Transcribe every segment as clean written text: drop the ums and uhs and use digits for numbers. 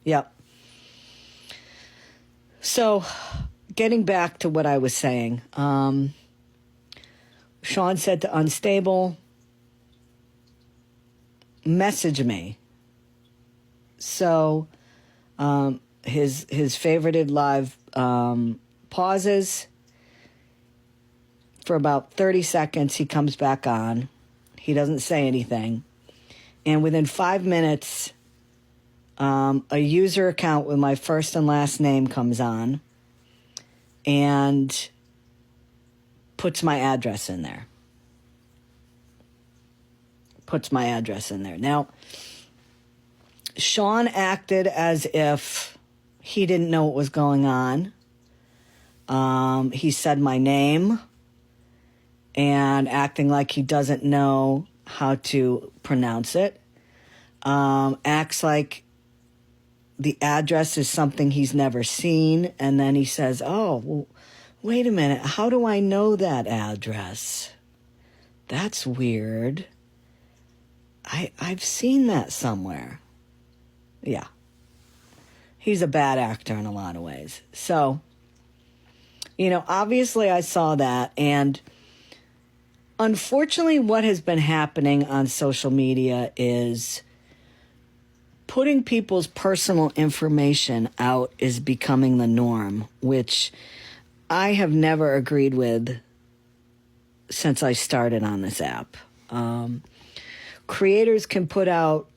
Yep. So, getting back to what I was saying, Shaun said to Unstable, message me. So, his favorited live pauses. For about 30 seconds, he comes back on. He doesn't say anything. And within 5 minutes, a user account with my first and last name comes on and puts my address in there. Now, Shaun acted as if he didn't know what was going on. He said my name and acting like he doesn't know how to pronounce it. Acts like the address is something he's never seen. And then he says, oh, well, wait a minute. How do I know that address? That's weird. I've seen that somewhere. Yeah. He's a bad actor in a lot of ways. So, obviously I saw that. And unfortunately, what has been happening on social media is putting people's personal information out is becoming the norm, which I have never agreed with since I started on this app. Creators can put out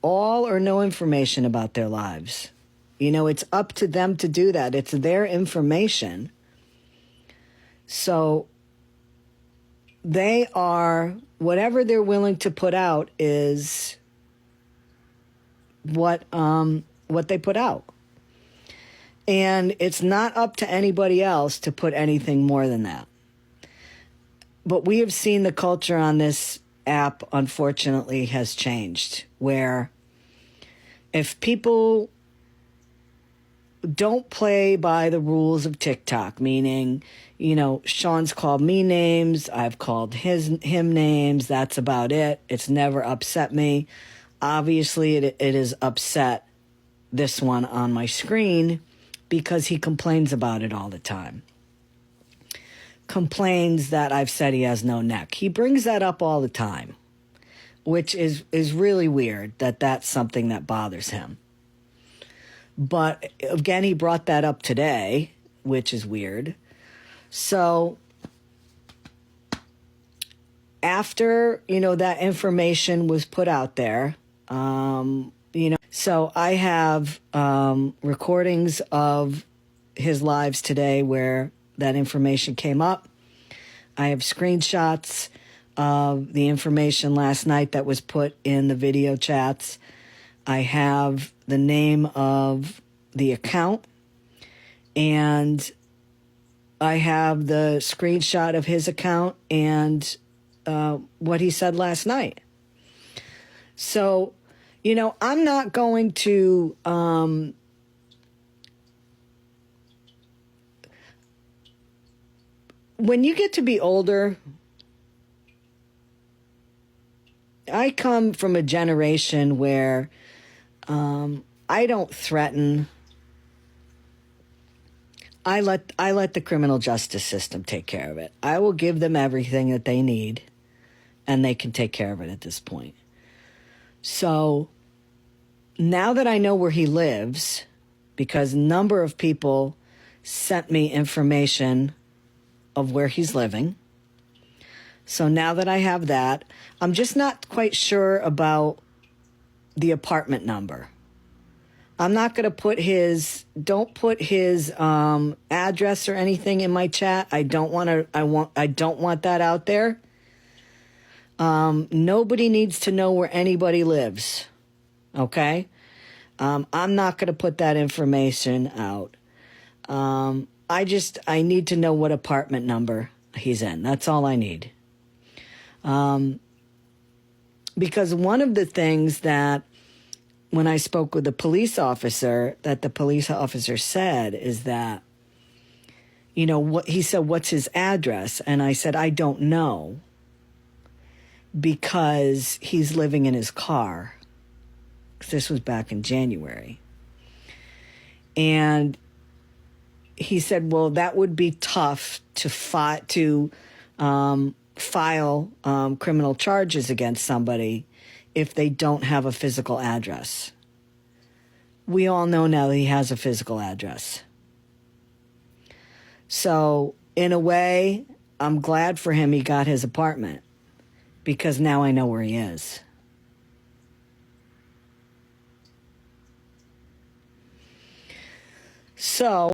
all or no information about their lives. It's up to them to do that. It's their information. So they are, whatever they're willing to put out is what they put out. And it's not up to anybody else to put anything more than that. But we have seen the culture on this app, unfortunately, has changed, where if people don't play by the rules of TikTok, meaning, Shaun's called me names, I've called him names, that's about it. It's never upset me. Obviously, it has upset this one on my screen because he complains about it all the time. Complains that I've said he has no neck. He brings that up all the time, which is really weird that that's something that bothers him. But again, he brought that up today, which is weird. So after, that information was put out there, so I have recordings of his lives today where that information came up. I have screenshots of the information last night that was put in the video chats. I have the name of the account, and I have the screenshot of his account and what he said last night. So, I'm not going to when you get to be older, I come from a generation where I don't threaten. I let the criminal justice system take care of it. I will give them everything that they need, and they can take care of it at this point. So now that I know where he lives, because a number of people sent me information of where he's living. So now that I have that, I'm just not quite sure about the apartment number. I'm not going to put don't put his address or anything in my chat. I don't want that out there. Nobody needs to know where anybody lives. Okay? I'm not going to put that information out. I need to know what apartment number he's in. That's all I need. Because one of the things that when I spoke with the police officer, that the police officer said is that, what he said, what's his address? And I said, I don't know, because he's living in his car. This was back in January. And he said, well, that would be tough to file criminal charges against somebody if they don't have a physical address. We all know now that he has a physical address. So, in a way, I'm glad for him he got his apartment, because now I know where he is. So